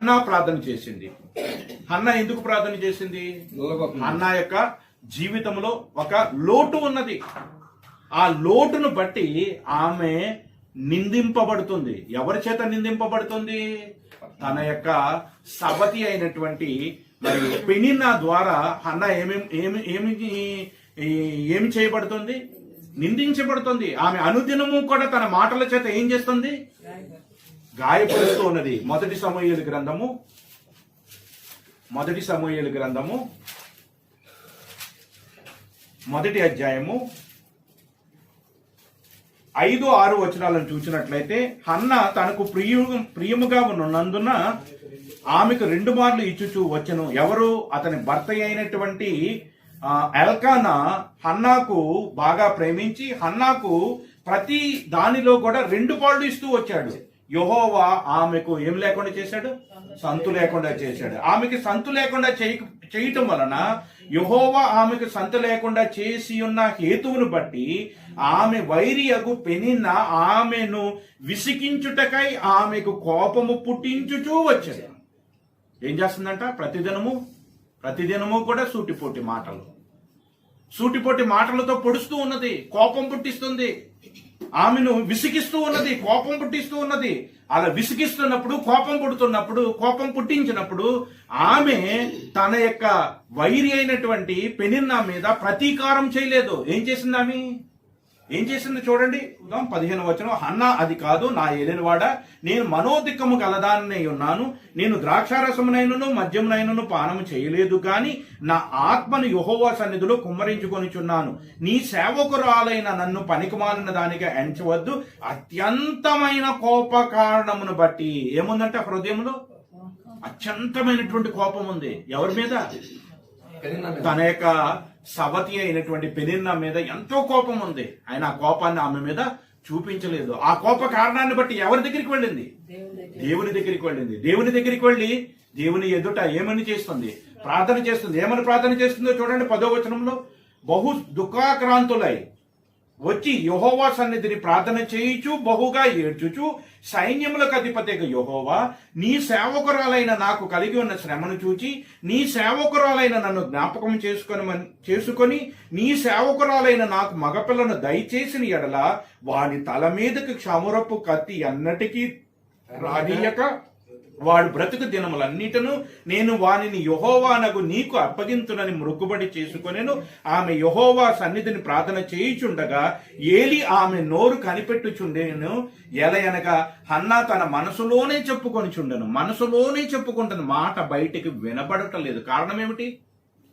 Hannah ప్రార్థన చేసింది. Hannah ఎందుకు ప్రార్థన చేసింది? హన్నా యొక్క జీవితంలో ఒక లోటు ఉన్నది. ఆ లోటును బట్టి ఆమె నిందింపబడుతుంది. ఎవరి చేత నిందింపబడుతుంది? తన యొక్క సవతి అయినటువంటి మరి పెనిన్నా ద్వారా హన్నా ఏమి చేయబడుతుంది? నిందించబడుతుంది. ఆమె అనుదినము కూడా తన మాటల చేత ఏం చేస్తుంది? గాయపరుస్తూ ఉన్నది. మొదటి సమూయేలు గ్రంథము మొదటి అధ్యాయము 5-6 వచనాలను చూసినట్లయితే, హన్నా తనకు ప్రియముగా ఉన్నందున ఆమెకు 2 మార్లు ఇచ్చుచూ వచ్చెను. ఎవరు? అతని భర్త అయినటువంటి ఎల్కానా హన్నాకు బాగా ప్రేమించి హన్నాకు ప్రతి దానిలో కూడా 2 పాళ్ళు ఇస్తూ వచ్చాడు. యెహోవా ఆమెకు ఏం లేకుండా చేశాడు? సంతు లేకుండా చేశాడు. ఆమెకి సంతు లేకుండా చేయటం వలన యెహోవా ఆమెకు సంతు లేకుండా చేసి ఉన్న హేతువును బట్టి ఆమె వైరియగు పెనిన్నా ఆమెను విసికించుటకై ఆమెకు కోపము పుట్టించుచూ వచ్చాడు. ఏం చేస్తుందంట? ప్రతిదినము కూడా సూటిపోటి మాటలతో పొడుస్తూ ఉన్నది, కోపం పుట్టిస్తుంది. ఆమెను విసిగిస్తూ ఉన్నది, కోపం పుట్టిస్తూ ఉన్నది. అలా విసిగిస్తున్నప్పుడు, కోపం పుట్టించినప్పుడు ఆమె తన యొక్క వైరి అయినటువంటి పెనిన్నా మీద ప్రతీకారం చేయలేదు. ఏం చేసింది చూడండి. 15వ వచనం, హన్నా అది కాదు నా ఏలినవాడ, నేను మనోదిక్కము గలదానై ఉన్నాను. నేను ద్రాక్షారసమునైనను మద్యమునైనను పానము చేయలేదు, కానీ నా ఆత్మను యెహోవా సన్నిధిలో కుమ్మరించుకొనిచున్నాను. నీ సేవకురాలైన నన్ను పనికిమాలిన దానిగా ఎంచవద్దు. అత్యంతమైన కోప కారణమును బట్టి ఏముందంటే హృదయంలో అత్యంతమైనటువంటి కోపం ఉంది. ఎవరి మీద? తన యొక్క సవతి అయినటువంటి పెనిన్నా మీద ఎంతో కోపం ఉంది. ఆయన ఆ కోపాన్ని ఆమె మీద చూపించలేదు. ఆ కోప కారణాన్ని బట్టి ఎవరి దగ్గరికి వెళ్ళింది? దేవుని దగ్గరికి వెళ్ళి దేవుని ఎదుట ఏమని చేస్తుంది? ప్రార్థన చేస్తుంది. ఏమని ప్రార్థన చేస్తుందో చూడండి. 10వ వచనంలో, బహు దుఃఖాక్రాంతులై వచ్చి యెహోవా సన్నిధిని ప్రార్థన చేయుచు బహుగా ఏడ్చుచు, సైన్యములకు అధిపతిగా యెహోవా, నీ సేవకురాలైన నాకు కలిగి ఉన్న శ్రమను చూచి నీ సేవకురాలైన నన్ను జ్ఞాపకం చేసుకొని నీ సేవకురాలైన నాకు మగపిల్లను దయచేసిన ఎడల వాని తల మీదకి క్షమురపు కత్తి అన్నటికీ రానీయక వాడు బ్రతుకు దినములన్నిటను నేను వానిని యెహోవానగు నీకు అప్పగింతునని మొక్కుబడి చేసుకొనెను. ఆమె యెహోవా సన్నిధిని ప్రార్థన చేయుచుండగా ఏలి ఆమె నోరు కనిపెట్టుచుండెను. ఎలయనగా హన్నా తన మనసులోనే చెప్పుకుంటున్న మాట బయటికి వినబడటలేదు. కారణం ఏమిటి?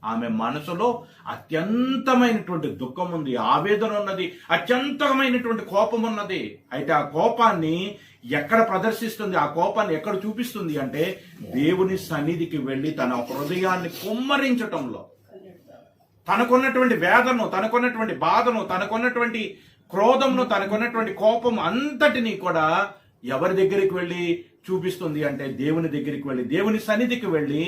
ఆమె మనసులో అత్యంతమైనటువంటి దుఃఖం ఉంది, ఆవేదన ఉన్నది, అత్యంతమైనటువంటి కోపం ఉన్నది. అయితే ఆ కోపాన్ని ఎక్కడ ప్రదర్శిస్తుంది? ఆ కోపాన్ని ఎక్కడ చూపిస్తుంది అంటే దేవుని సన్నిధికి వెళ్ళి తన హృదయాన్ని కుమ్మరించటంలో, తనకున్నటువంటి వేదను, తనకున్నటువంటి బాధను, తనకున్నటువంటి క్రోధమును, తనకున్నటువంటి కోపం అంతటినీ కూడా ఎవరి దగ్గరికి వెళ్ళి చూపిస్తుంది అంటే దేవుని దగ్గరికి వెళ్ళి, దేవుని సన్నిధికి వెళ్ళి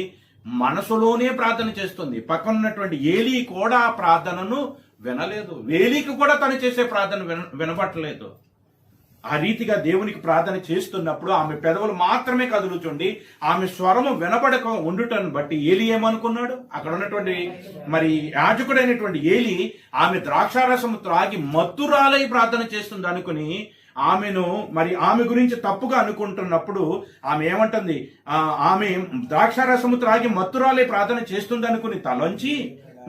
మనసులోనే ప్రార్థన చేస్తుంది. పక్కనున్నటువంటి ఏలీ కూడా ఆ ప్రార్థనను వినలేదు. ఏలీకి కూడా తను చేసే ప్రార్థన వినబట్టలేదు. ఆ రీతిగా దేవునికి ప్రార్థన చేస్తున్నప్పుడు ఆమె పెదవులు మాత్రమే కదులుచుండి ఆమె స్వరము వినబడక ఉండుటను బట్టి ఏలి ఏమనుకున్నాడు? అక్కడ ఉన్నటువంటి మరి యాజకుడైనటువంటి ఏలి ఆమె ద్రాక్షారసము త్రాగి మత్తురాలై ప్రార్థన చేస్తుంది అనుకుని ఆమె గురించి తప్పుగా అనుకుంటున్నప్పుడు ఆమె ఏమంటుంది? ఆమె ద్రాక్షారసము త్రాగి మత్తురాలై ప్రార్థన చేస్తుంది అనుకుని తలంచి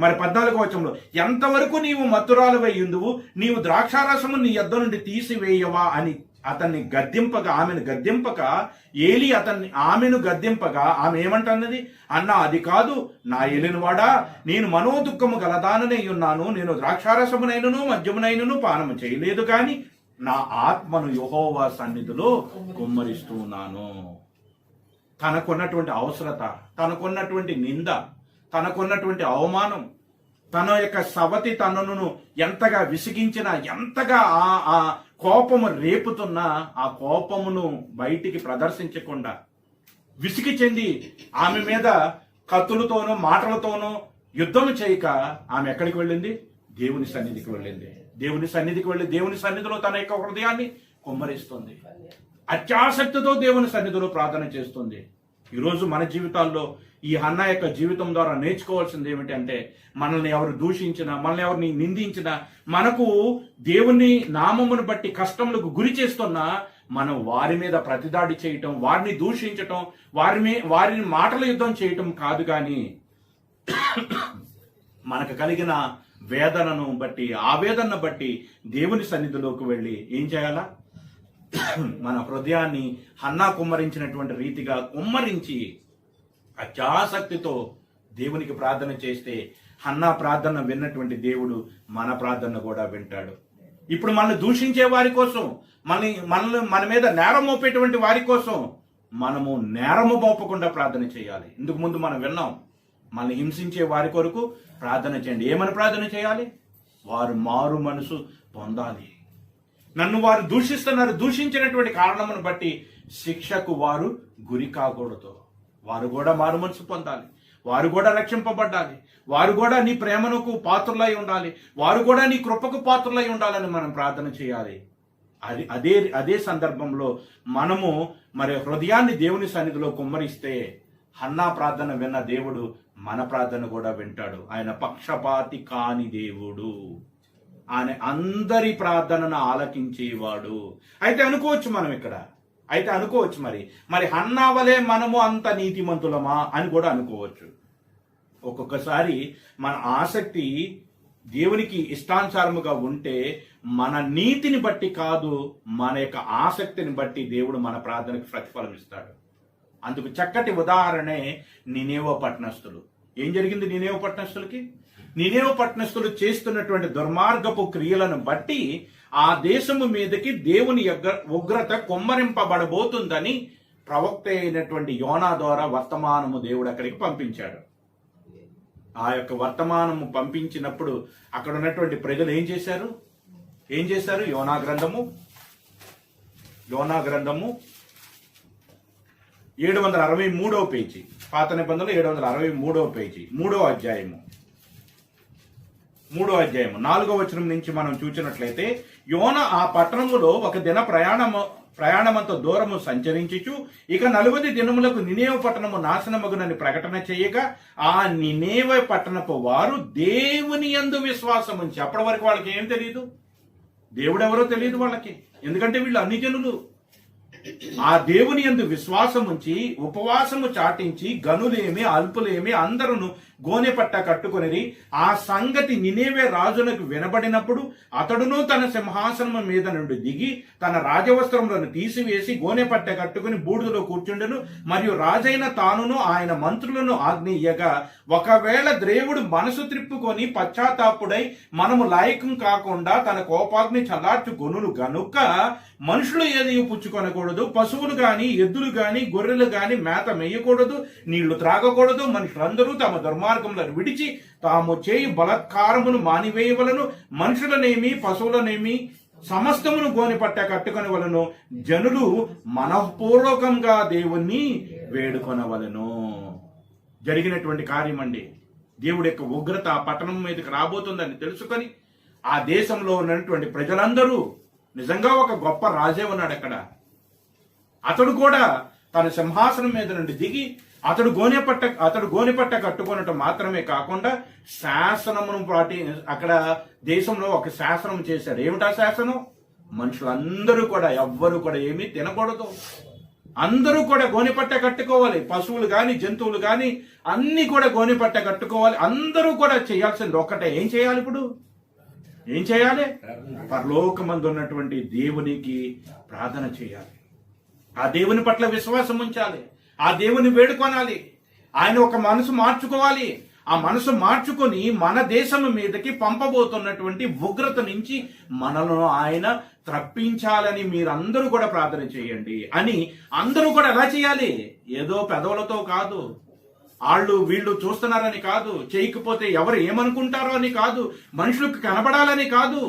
మరి 14వ వచనంలో, ఎంతవరకు నీవు మత్తురాలువై ఉందువు, నీవు ద్రాక్షారసము నీ యొద్ద నుండి తీసివేయవా అని ఆమెను గద్దింపక ఏలి ఆమెను గద్దింపగా ఆమె ఏమంటున్నది? అన్నా అది కాదు నా ఏలినవాడా, నేను మనోదుఃఖము గలదాననై ఉన్నాను. నేను ద్రాక్షారసమునైనను మద్యమునైనను పానము చేయలేదు, కానీ నా ఆత్మను యెహోవా సన్నిధిలో కుమ్మరిస్తూ ఉన్నాను. తనకున్నటువంటి అవసరత, తనకున్నటువంటి నింద, తనకున్నటువంటి అవమానం, తన యొక్క సవతి తనను ఎంతగా విసిగించినా, ఎంతగా ఆ కోపము రేపుతున్నా ఆ కోపమును బయటికి ప్రదర్శించకుండా విసిగి చెంది ఆమె మీద కత్తులతోనూ మాటలతోనూ యుద్ధం చేయక ఆమె ఎక్కడికి వెళ్ళింది? దేవుని సన్నిధికి వెళ్ళింది. దేవుని సన్నిధికి వెళ్ళి దేవుని సన్నిధిలో తన యొక్క హృదయాన్ని కుమ్మరిస్తుంది. అత్యాసక్తితో దేవుని సన్నిధిలో ప్రార్థన చేస్తుంది. ఈరోజు మన జీవితాల్లో ఈ హన్నా యొక్క జీవితం ద్వారా నేర్చుకోవాల్సింది ఏమిటి అంటే, మనల్ని ఎవరు దూషించినా, మనల్ని ఎవరిని నిందించినా, మనకు దేవుని నామమును బట్టి కష్టములకు గురి చేస్తున్నా మనం వారి మీద ప్రతిదాడి చేయటం, వారిని దూషించటం, వారిని మాటల యుద్ధం చేయటం కాదు. కానీ మనకు కలిగిన వేదనను బట్టి, ఆవేదనను బట్టి దేవుని సన్నిధిలోకి వెళ్ళి ఏం చేయాలా? మన హృదయాన్ని హన్నా కుమ్మరించినటువంటి రీతిగా కుమ్మరించి అత్యాసక్తితో దేవునికి ప్రార్థన చేస్తే హన్నా ప్రార్థన విన్నటువంటి దేవుడు మన ప్రార్థన కూడా వింటాడు. ఇప్పుడు మనల్ని దూషించే వారి కోసం, మన మీద నేరం మోపేటువంటి వారి కోసం మనము నేరము మోపకుండా ప్రార్థన చేయాలి. ఇందుకు ముందు మనం విన్నాం, మనల్ని హింసించే వారి కొరకు ప్రార్థన చేయండి. ఏమని ప్రార్థన చేయాలి? వారు మారు మనసు పొందాలి. నన్ను వారు దూషించినటువంటి కారణమును బట్టి శిక్షకు వారు గురి కాకూడదు. వారు కూడా మారు మనసు పొందాలి, వారు కూడా రక్షింపబడాలి, వారు కూడా నీ ప్రేమకు పాత్రులై ఉండాలి, వారు కూడా నీ కృపకు పాత్రులై ఉండాలని మనం ప్రార్థన చేయాలి. అదే సందర్భంలో మనము మరి హృదయాన్ని దేవుని సన్నిధిలో కుమ్మరిస్తే హన్నా ప్రార్థన విన్న దేవుడు మన ప్రార్థన కూడా వింటాడు. ఆయన పక్షపాతి కాని దేవుడు, ఆయన అందరి ప్రార్థనను ఆలకించేవాడు. అయితే అనుకోవచ్చు మనం ఇక్కడ, మరి హన్నా వలె మనము అంత నీతిమంతులమా అని కూడా అనుకోవచ్చు. ఒక్కొక్కసారి మన ఆసక్తి దేవునికి ఇష్టానుసారముగా ఉంటే మన నీతిని బట్టి కాదు, మన యొక్క ఆసక్తిని బట్టి దేవుడు మన ప్రార్థనకు ప్రతిఫలం ఇస్తాడు. అందుకు చక్కటి ఉదాహరణే నినేవే పట్టణస్థులు. ఏం జరిగింది నినేవే పట్టణస్థులకి? నినేవే పట్టణస్థులు చేస్తున్నటువంటి దుర్మార్గపు క్రియలను బట్టి ఆ దేశము మీదకి దేవుని ఉగ్రత కొమ్మరింపబడబోతుందని ప్రవక్త అయినటువంటి యోనా ద్వారా వర్తమానము దేవుడు అక్కడికి పంపించాడు. ఆ యొక్క వర్తమానము పంపించినప్పుడు అక్కడ ఉన్నటువంటి ప్రజలు ఏం చేశారు? యోనా గ్రంథము 763వ పేజీ, పాత నిబంధనలు 763వ పేజీ, 3వ అధ్యాయము 4వ వచనం నుంచి మనం చూసినట్లయితే, యోనా ఆ పట్టణములో ఒక దిన ప్రయాణమంత దూరము సంచరించుచు ఇక 40 దినములకు నినేవే పట్టణము నాశనమగునని ప్రకటన చేయగా ఆ నినేవే పట్టణపు వారు దేవుని యందు విశ్వాసం ఉంచి, అప్పటి వరకు వాళ్ళకి ఏం తెలియదు, దేవుడెవరో తెలియదు వాళ్ళకి, ఎందుకంటే వీళ్ళు అన్ని జనులు. ఆ దేవుని యందు విశ్వాసం ఉంచి ఉపవాసము చాటించి గనులేమి అల్పులేమి అందరూ గోనె పట్ట కట్టుకొనిరి. ఆ సంగతి నినేవే రాజునకు వినబడినప్పుడు అతడును తన సింహాసనం మీద నుండి దిగి తన రాజవస్త్రములను తీసివేసి గోనె పట్ట కట్టుకుని బూడిదలో కూర్చుండెను. మరియు రాజైన తానును ఆయన మంత్రులను ఆజ్ఞయ్యగా, ఒకవేళ దేవుడు మనసు త్రిప్పుకొని పశ్చాత్తాపుడై మనము లాయకం కాకుండా తన కోపాగ్ని చల్లార్చు కొనును గనుక మనుషులు ఏది పుచ్చుకొనకూడదు, పశువులు గాని ఎద్దులు గాని గొర్రెలు గాని మేత మేయకూడదు, నీళ్లు త్రాగకూడదు. మనుషులందరూ తమ దుర్మార్గములను విడిచి తాము చేయు బలాత్కారమును మానివేయవలను. మనుషులనేమి పశువులనేమి సమస్తమును గోనెపట్ట కట్టుకొని వలను. జనులు మనఃపూర్వకంగా దేవుణ్ణి వేడుకొనవలను. జరిగినటువంటి కార్యం అండి. దేవుడి యొక్క ఉగ్రత ఆ పట్టణం మీదకి రాబోతుందని తెలుసుకొని ఆ దేశంలో ఉన్నటువంటి ప్రజలందరూ, నిజంగా ఒక గొప్ప రాజే ఉన్నాడు అక్కడ, అతడు కూడా తన సింహాసనం మీద నుండి దిగి అతడు గోనెపట్ట కట్టుకొనటం మాత్రమే కాకుండా శాసనమును అక్కడ దేశంలో ఒక శాసనం చేశాడు. ఏమిటా శాసనం? మనుషులందరూ కూడా ఎవ్వరు కూడా ఏమీ తినకూడదు, అందరూ కూడా గోనెపట్ట కట్టుకోవాలి. పశువులు గాని జంతువులు గాని అన్ని కూడా గోనెపట్ట కట్టుకోవాలి. అందరూ కూడా చేయాల్సింది ఒక్కటే. ఏం చేయాలి? ఇప్పుడు ఏం చేయాలి? పరలోకమందు ఉన్నటువంటి దేవునికి ప్రార్థన చేయాలి, ఆ దేవుని పట్ల విశ్వాసం ఉంచాలి, ఆ దేవుని వేడుకొనాలి, ఆయన ఒక మనసు మార్చుకోవాలి. ఆ మనసు మార్చుకొని మన దేశం మీదకి పంపబోతున్నటువంటి ఉగ్రత నుంచి మనలను ఆయన తప్పించాలని మీరందరూ కూడా ప్రార్థన చేయండి అని అందరూ కూడా ఎలా చేయాలి? ఏదో పెదవులతో కాదు, వీళ్ళు చూస్తున్నారని కాదు, చేయకపోతే ఎవరు ఏమనుకుంటారో అని కాదు, మనుషులకు కనబడాలని కాదు,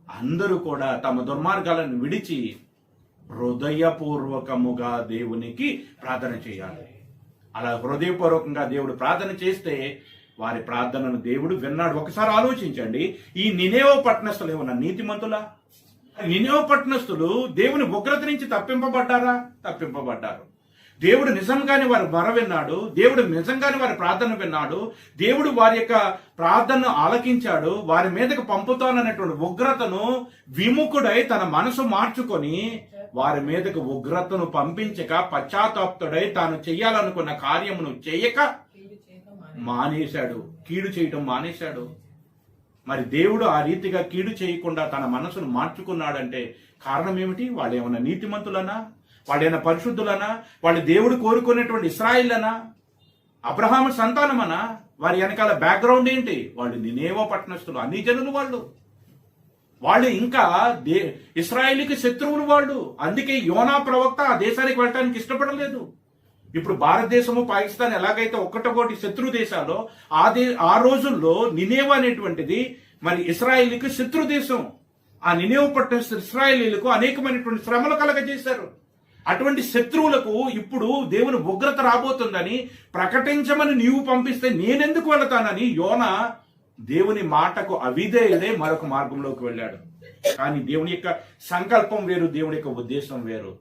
అందరూ కూడా తమ దుర్మార్గాలను విడిచి హృదయపూర్వకముగా దేవునికి ప్రార్థన చేయాలి. అలా హృదయపూర్వకంగా దేవుడు ప్రార్థన చేస్తే వారి ప్రార్థనను దేవుడు విన్నాడు. ఒకసారి ఆలోచించండి, ఈ నినేవే పట్టణస్థులు ఏమన్నా నీతిమంతులా? నినేవే పట్టణస్థులు దేవుని ఉగ్రత నుంచి తప్పింపబడ్డారా? తప్పింపబడ్డారు. దేవుడు నిజంగానే వారి మొర విన్నాడు. దేవుడు నిజంగానే వారి ప్రార్థన విన్నాడు. దేవుడు వారి యొక్క ప్రార్థనను ఆలకించాడు. వారి మీదకి పంపుతాననేటువంటి ఉగ్రతను విముఖుడై తన మనసు మార్చుకొని వారి మీదకు ఉగ్రతను పంపించక పశ్చాత్తాప్తుడై తాను చెయ్యాలనుకున్న కార్యమును చేయక మానేశాడు. కీడు చేయటం మానేశాడు. మరి దేవుడు ఆ రీతిగా కీడు చేయకుండా తన మనసును మార్చుకున్నాడంటే కారణం ఏమిటి? వాళ్ళు ఏమన్నా నీతిమంతులనా? వాళ్ళేమైనా పరిశుద్ధులనా? వాళ్ళు దేవుడు కోరుకునేటువంటి ఇశ్రాయేలనా? అబ్రహాము సంతానమనా? వారి వెనకాల బ్యాక్గ్రౌండ్ ఏంటి? వాళ్ళు నినేవో పట్టణస్థులు, అన్ని జనులు వాళ్ళు ఇంకా ఇశ్రాయేలుకి శత్రువులు వాళ్ళు. అందుకే యోనా ప్రవక్త ఆ దేశానికి వెళ్ళడానికి ఇష్టపడలేదు. ఇప్పుడు భారతదేశము పాకిస్తాన్ ఎలాగైతే ఒక్కటొకటి శత్రు దేశాలో ఆ రోజుల్లో నినేవా అనేటువంటిది మరి ఇశ్రాయేలుకి శత్రు దేశం. ఆ నినేవ పట్టణ ఇశ్రాయేలీలకు అనేకమైనటువంటి శ్రమలు కలగజేశారు. అటువంటి శత్రువులకు ఇప్పుడు దేవుని ఉగ్రత రాబోతుందని ప్రకటించమని నీవు పంపిస్తే నేనెందుకు వెళతానని యోనా దేవుని మాటకు అవిధేయుడే మరొక మార్గంలోకి వెళ్ళాడు. కానీ దేవుని యొక్క సంకల్పం వేరు, దేవుని యొక్క ఉద్దేశం వేరు.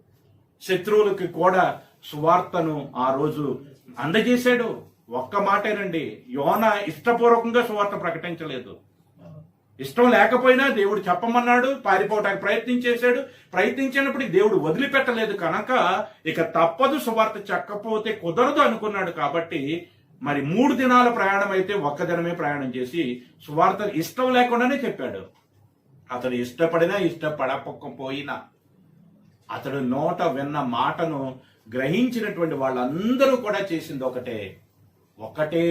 శత్రువులకి కూడా సువార్తను ఆ రోజు అందజేశాడు. ఒక్క మాటేనండి, యోనా ఇష్టపూర్వకంగా సువార్త ప్రకటించలేదు. ఇష్టం లేకపోయినా దేవుడు చెప్పమన్నాడు, పారిపోవటానికి ప్రయత్నించినప్పుడు దేవుడు వదిలిపెట్టలేదు కనుక ఇక తప్పదు, సువార్త చెప్పకపోతే కుదరదు అనుకున్నాడు. కాబట్టి మరి 3 దినాల ప్రయాణం అయితే 1 దినమే ప్రయాణం చేసి సువార్త ఇష్టం లేకుండానే చెప్పాడు. అతడు ఇష్టపడినా ఇష్టపడకపోయినా అతడు నోట విన్న మాటను గ్రహించినటువంటి వాళ్ళందరూ కూడా చేసింది ఒకటే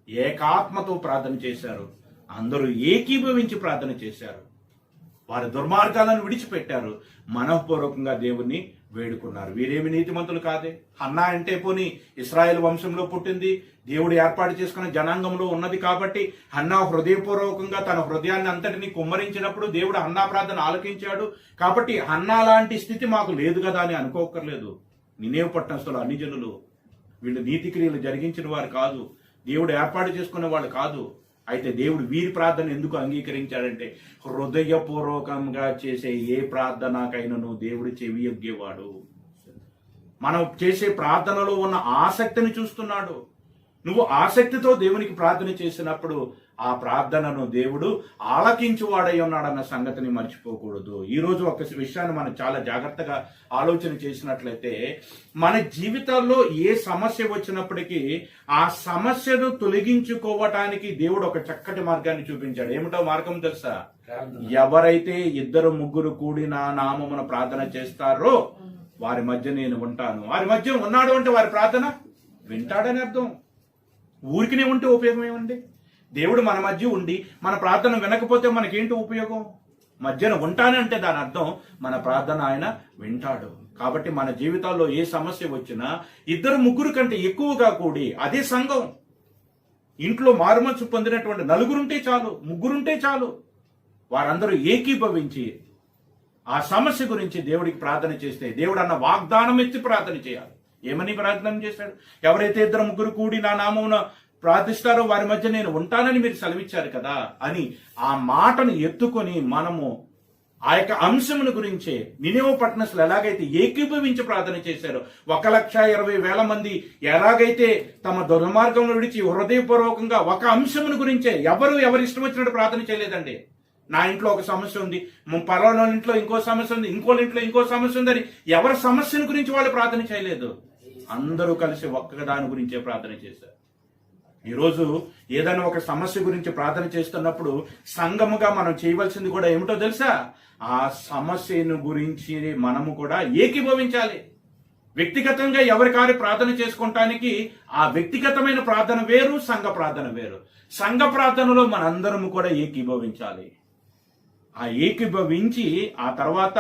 ఏకాత్మతో ప్రార్థన చేశారు. అందరూ ఏకీభవించి ప్రార్థన చేశారు. వారి దుర్మార్గాలను విడిచిపెట్టారు. మనఃపూర్వకంగా దేవుణ్ణి వేడుకున్నారు. వీరేమి నీతిమంతులు కాదే. హన్నా అంటే పోనీ ఇశ్రాయేల్ వంశంలో పుట్టింది, దేవుడు ఏర్పాటు చేసుకున్న జనాంగంలో ఉన్నది కాబట్టి హన్నా హృదయపూర్వకంగా తన హృదయాన్ని అంతటినీ కుమ్మరించినప్పుడు దేవుడు హన్నా ప్రార్థన ఆలకించాడు. కాబట్టి హన్నా లాంటి స్థితి మాకు లేదు కదా అని అనుకోకర్లేదు. నినేవ పట్టణస్థులు అన్ని జనులు, వీళ్ళు నీతి క్రియలు జరిగించిన వారు కాదు, దేవుడు ఏర్పాటు చేసుకున్న వాళ్ళు కాదు. అయితే దేవుడు వీరి ప్రార్థన ఎందుకు అంగీకరించాడంటే హృదయపూర్వకంగా చేసే ఏ ప్రార్థనకైనాను దేవుడు చెవియొగ్గేవాడు. మనం చేసే ప్రార్థనలో ఉన్న ఆసక్తిని చూస్తున్నాడు. నువ్వు ఆసక్తితో దేవునికి ప్రార్థన చేసినప్పుడు ఆ ప్రార్థనను దేవుడు ఆలకించువాడై ఉన్నాడన్న సంగతిని మర్చిపోకూడదు. ఈ రోజు ఒక విషయాన్ని మనం చాలా జాగ్రత్తగా ఆలోచన చేసినట్లయితే మన జీవితాల్లో ఏ సమస్య వచ్చినప్పటికీ ఆ సమస్యను తొలగించుకోవటానికి దేవుడు ఒక చక్కటి మార్గాన్ని చూపించాడు. ఏమిటో మార్గం తెలుసా? ఎవరైతే 2-3 కూడి నా నామమున ప్రార్థన చేస్తారో వారి మధ్య నేను ఉంటాను. వారి మధ్య ఉన్నాడు అంటే వారి ప్రార్థన వింటాడని అర్థం. ఊరికినే ఉంటే ఉపయోగం ఏముంది? దేవుడు మన మధ్య ఉండి మన ప్రార్థన వినకపోతే మనకేంటి ఉపయోగం? మధ్యన ఉంటానంటే దాని అర్థం మన ప్రార్థన ఆయన వింటాడు. కాబట్టి మన జీవితాల్లో ఏ సమస్య వచ్చినా 2-3 కంటే ఎక్కువగా కూడి, అదే సంఘం, ఇంట్లో మారుమనసు పొందినటువంటి 4 ఉంటే చాలు, 3 ఉంటే చాలు, వారందరూ ఏకీభవించి ఆ సమస్య గురించి దేవుడికి ప్రార్థన చేస్తే దేవుడు అన్న వాగ్దానం ఎత్తి ప్రార్థన చేయాలి. ఏమని ప్రార్థన చేశాడు? ఎవరైతే 2-3 కూడి నా నామమున ప్రార్థిస్తారో వారి మధ్య నేను ఉంటానని మీరు సెలవిచ్చారు కదా అని ఆ మాటను ఎత్తుకొని మనము ఆ యొక్క అంశమును గురించే నినేవ పట్టణస్థులు ఎలాగైతే ఏకీభవించి ప్రార్థన చేశారో 1,20,000 మంది ఎలాగైతే తమ దుర్మార్గంలో విడిచి హృదయపూర్వకంగా ఒక అంశమును గురించే ఎవరి ఇష్టం వచ్చినట్టు ప్రార్థన చేయలేదండి. నా ఇంట్లో ఒక సమస్య ఉంది, పలానా ఇంట్లో ఇంకో సమస్య ఉంది, ఇంకో ఇంట్లో ఇంకో సమస్య ఉందని ఎవరి సమస్యను గురించి వాళ్ళు ప్రార్థన చేయలేదు. అందరూ కలిసి ఒక్క దాని గురించే ప్రార్థన చేశారు. ఈరోజు ఏదైనా ఒక సమస్య గురించి ప్రార్థన చేస్తున్నప్పుడు సంఘముగా మనం చేయవలసింది కూడా ఏమిటో తెలుసా? ఆ సమస్యను గురించి మనము కూడా ఏకీభవించాలి. వ్యక్తిగతంగా ఎవరికారి ప్రార్థన చేసుకుంటానికి ఆ వ్యక్తిగతమైన ప్రార్థన వేరు, సంఘ ప్రార్థన వేరు. సంఘ ప్రార్థనలో మనందరము కూడా ఏకీభవించాలి. ఆ ఏకీభవించి ఆ తర్వాత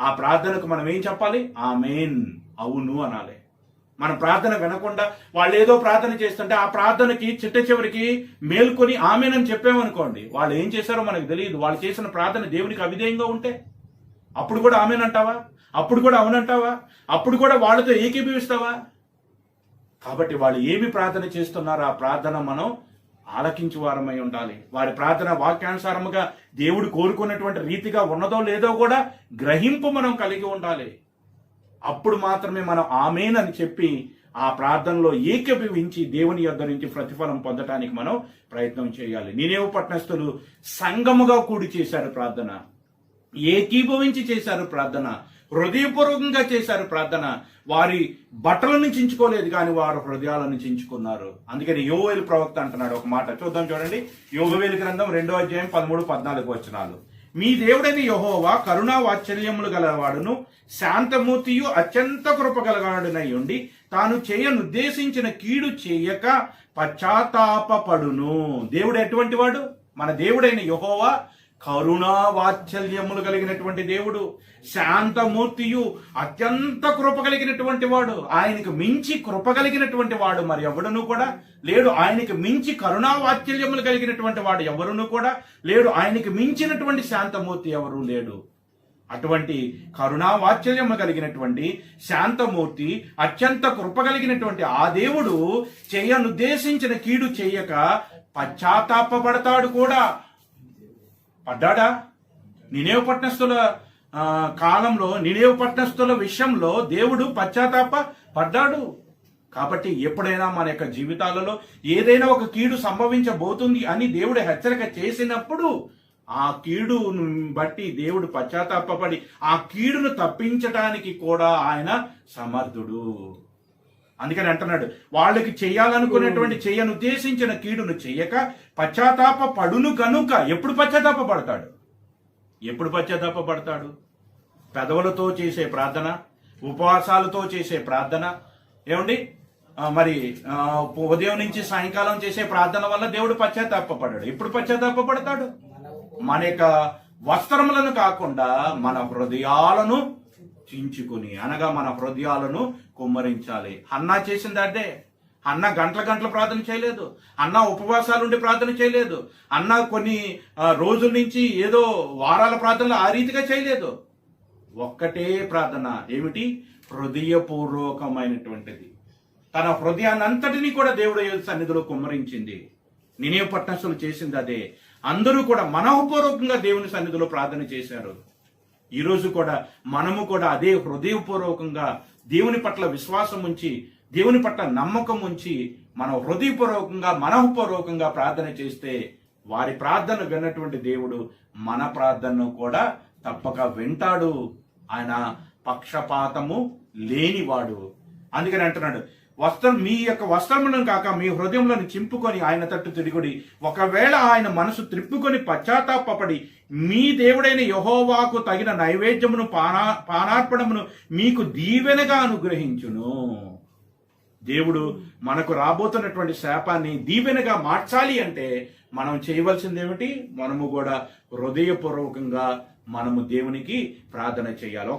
ఆ ప్రార్థనకు మనం ఏం చెప్పాలి? ఆమేన్, అవును అనాలి. మన ప్రార్థన వినకుండా వాళ్ళు ఏదో ప్రార్థన చేస్తుంటే ఆ ప్రార్థనకి చిట్ట చివరికి మేల్కొని ఆమేన్ అని చెప్పామనుకోండి, వాళ్ళు ఏం చేశారో మనకు తెలియదు. వాళ్ళు చేసిన ప్రార్థన దేవునికి అవిధేయంగా ఉంటే అప్పుడు కూడా ఆమేన్ అంటావా? అప్పుడు కూడా అవునంటావా? అప్పుడు కూడా వాళ్ళతో ఏకీభవిస్తావా? కాబట్టి వాళ్ళు ఏమి ప్రార్థన చేస్తున్నారో ఆ ప్రార్థన మనం ఆలకించు వారమై ఉండాలి. వారి ప్రార్థన వాక్యానుసారముగా దేవుడు కోరుకున్నటువంటి రీతిగా ఉన్నదో లేదో కూడా గ్రహింపు మనం కలిగి ఉండాలి. అప్పుడు మాత్రమే మనం ఆమేన్ అని చెప్పి ఆ ప్రార్థనలో ఏకీభవించి దేవుని యొద్ద నుంచి ప్రతిఫలం పొందటానికి మనం ప్రయత్నం చేయాలి. నినేవు పట్టణస్థులు సంఘముగా కూడి చేశారు ప్రార్థన, ఏకీభవించి చేశారు ప్రార్థన, హృదయపూర్వకంగా చేశారు ప్రార్థన. వారి బట్టలను చించుకోలేదు కానీ వారు హృదయాలను చించుకున్నారు. అందుకని యోవేలు ప్రవక్త అంటున్నాడు ఒక మాట, చూద్దాం చూడండి. యోవేలు గ్రంథం 2వ అధ్యాయం 13-14 వచనాలు. మీ దేవుడైన యెహోవా కరుణా వాత్సల్యములు గలవాడును శాంతమూర్తియు అత్యంత కృపగలవాడునై ఉండి తాను చేయనుద్దేశించిన కీడు చేయక పశ్చాత్తాపపడును. దేవుడు ఎటువంటి వాడు? మన దేవుడైన యెహోవా కరుణా వాత్సల్యములు కలిగినటువంటి దేవుడు, శాంతమూర్తియు అత్యంత కృప కలిగినటువంటి వాడు. ఆయనకు మించి కృప కలిగినటువంటి వాడు మరి ఎవడును కూడా లేడు. ఆయనకు మించి కరుణా వాత్సల్యములు కలిగినటువంటి వాడు ఎవరును కూడా లేడు. ఆయనకు మించినటువంటి శాంతమూర్తి ఎవరు లేడు. అటువంటి కరుణా వాత్సల్యము కలిగినటువంటి శాంతమూర్తి, అత్యంత కృప కలిగినటువంటి ఆ దేవుడు చేయనుద్దేశించిన కీడు చేయక పశ్చాత్తాపపడతాడు కూడా. పడ్డాడా? నినేవు పట్టణస్థుల కాలంలో, నినేవు పట్టణస్థుల విషయంలో దేవుడు పశ్చాత్తాప పడ్డాడు. కాబట్టి ఎప్పుడైనా మన యొక్క జీవితాలలో ఏదైనా ఒక కీడు సంభవించబోతుంది అని దేవుడు హెచ్చరిక చేసినప్పుడు ఆ కీడును బట్టి దేవుడు పశ్చాత్తాపడి ఆ కీడును తప్పించడానికి కూడా ఆయన సమర్థుడు. అందుకని అంటున్నాడు, వాళ్ళకి చేయాలనుకునేటువంటి చేయనుద్దేశించిన కీడును చెయ్యక పశ్చాత్తాప పడును కనుక. ఎప్పుడు పశ్చాత్తాప పడతాడు? ఎప్పుడు పశ్చాత్తాప పడతాడు? పెదవులతో చేసే ప్రార్థన, ఉపవాసాలతో చేసే ప్రార్థన, ఏమండి మరి ఉదయం నుంచి సాయంకాలం చేసే ప్రార్థన వల్ల దేవుడు పశ్చాత్తాప పడ్డాడు. ఎప్పుడు పశ్చాత్తాప పడతాడు? మన యొక్క వస్త్రములను కాకుండా మన హృదయాలను చించుకుని, అనగా మన హృదయాలను కుమ్మరించాలి. హన్నా చేసింది అదే. అన్న గంటల ప్రార్థన చేయలేదు. అన్న ఉపవాసాలుండి ప్రార్థన చేయలేదు. అన్న కొన్ని రోజుల నుంచి ఏదో వారాల ప్రార్థనలు ఆ రీతిగా చేయలేదు. ఒక్కటే ప్రార్థన, ఏమిటి? హృదయపూర్వకమైనటువంటిది. తన హృదయాన్ని అంతటినీ కూడా దేవుడు సన్నిధిలో కుమ్మరించింది. నినేవు పట్టణస్థులు చేసింది అదే. అందరూ కూడా మనఃపూర్వకంగా దేవుని సన్నిధిలో ప్రార్థన చేశారు. ఈరోజు కూడా మనము కూడా అదే హృదయపూర్వకంగా దేవుని పట్ల విశ్వాసం ఉంచి, దేవుని పట్ల నమ్మకం ఉంచి మనం హృదయపూర్వకంగా మనఃపూర్వకంగా ప్రార్థన చేస్తే వారి ప్రార్థన విన్నటువంటి దేవుడు మన ప్రార్థనను కూడా తప్పక వింటాడు. ఆయన పక్షపాతము లేనివాడు. అందుకని అంటున్నాడు, మీ యొక్క వస్త్రములను కాక మీ హృదయంలోని చింపుకొని ఆయన తట్టు తిరుగుడి. ఒకవేళ ఆయన మనసు త్రిప్పుకొని పశ్చాత్తాపడి మీ దేవుడైన యెహోవాకు తగిన నైవేద్యమును పానార్పణమును మీకు దీవెనగా అనుగ్రహించును. దేవుడు మనకు రాబోతున్నటువంటి శాపాన్ని దీవెనగా మార్చాలి అంటే మనం చేయవలసింది ఏమిటి? మనము కూడా హృదయపూర్వకంగా మనము దేవునికి ప్రార్థన చేయాలి.